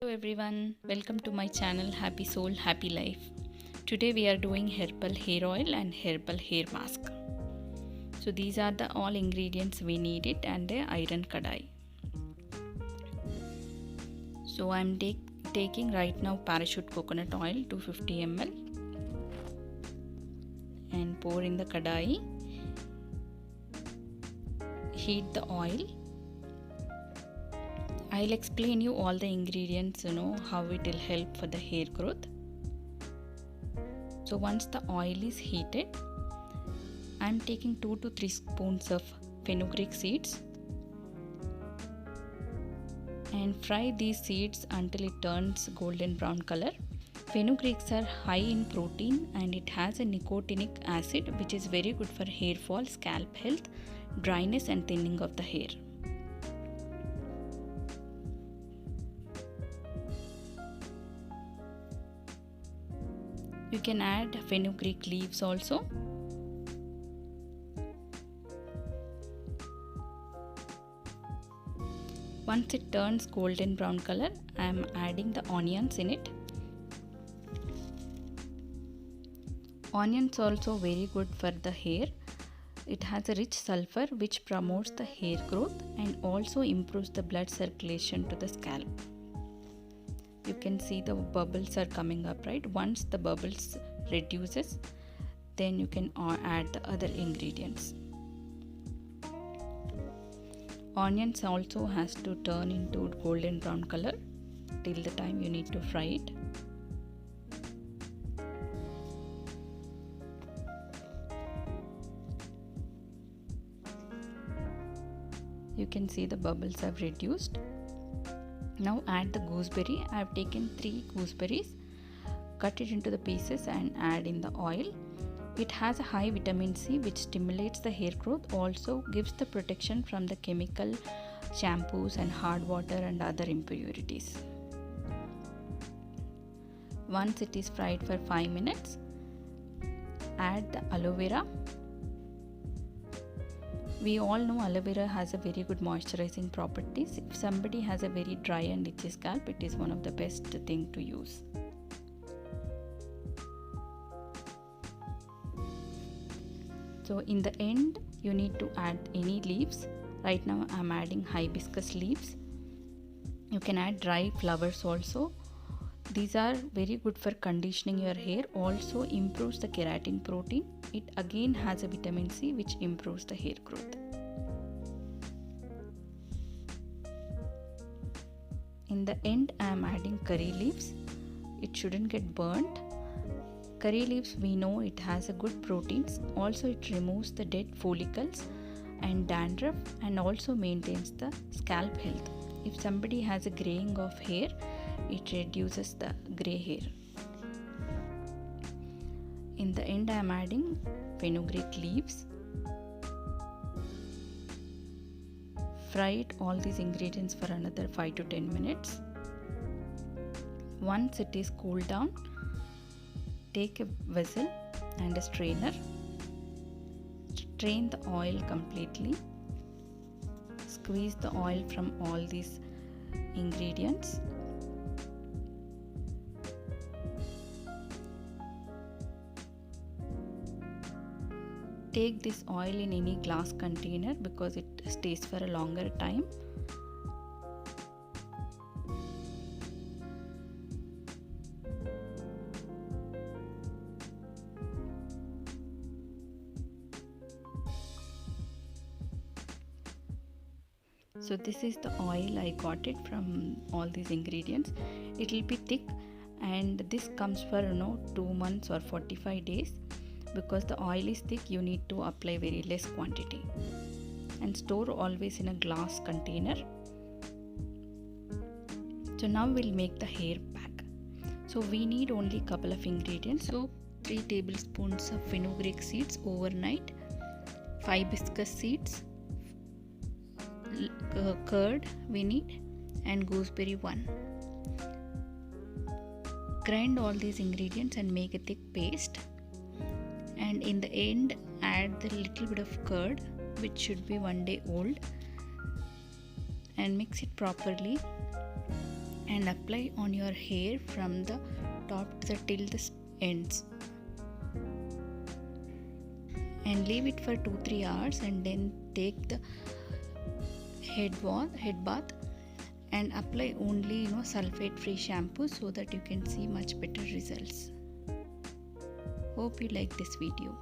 Hello everyone, welcome to my channel Happy Soul Happy Life. Today we are doing herbal hair oil and herbal hair mask. So these are the all ingredients we need it and the iron kadai. So I am taking right now parachute coconut oil 250 ml and pour in the kadai. Heat the oil. I'll explain you all the ingredients, how it will help for the hair growth. So once the oil is heated, I'm taking 2 to 3 spoons of fenugreek seeds and fry these seeds until it turns golden brown color. Fenugreeks are high in protein and it has a nicotinic acid which is very good for hair fall, scalp health, dryness and thinning of the hair. You can add fenugreek leaves also. Once it turns golden brown color, I am adding the onions in it. Onions also very good for the hair. It has a rich sulfur which promotes the hair growth and also improves the blood circulation to the scalp. You can see the bubbles are coming up, right? Once the bubbles reduces, then you can add the other ingredients. Onions also has to turn into golden brown color till the time you need to fry it. You can see the bubbles have reduced. Now add the gooseberry. I have taken 3 gooseberries, cut it into the pieces and add in the oil. It has a high vitamin C which stimulates the hair growth, also gives the protection from the chemical shampoos and hard water and other impurities. Once it is fried for 5 minutes, add the aloe vera. We all know aloe vera has a very good moisturizing properties. If somebody has a very dry and itchy scalp, it is one of the best thing to use. So in the end, you need to add any leaves. Right now I am adding hibiscus leaves. You can add dry flowers also. These are very good for conditioning your hair, also improves the keratin protein. It again has a vitamin C which improves the hair growth. In the end, I am adding curry leaves. It shouldn't get burnt. Curry leaves, we know it has a good proteins. Also it removes the dead follicles and dandruff and also maintains the scalp health. If somebody has a graying of hair, it reduces the gray hair. In the end, I am adding fenugreek leaves. Fry all these ingredients for another 5 to 10 minutes. Once it is cooled down, take a vessel and a strainer. Strain the oil completely. Squeeze the oil from all these ingredients. Take this oil in any glass container because it stays for a longer time. So this is the oil I got it from all these ingredients. It will be thick and this comes for 2 months or 45 days. Because the oil is thick, you need to apply very less quantity and store always in a glass container. So now we'll make the hair pack. So we need only couple of ingredients. So 3 tablespoons of fenugreek seeds overnight, hibiscus seeds, curd we need, and gooseberry 1. Grind all these ingredients and make a thick paste. And in the end, add the little bit of curd which should be 1 day old and mix it properly and apply on your hair from the top to the till the ends, and leave it for 2-3 hours, and then take the head bath and apply only sulfate free shampoo so that you can see much better results. Hope you like this video.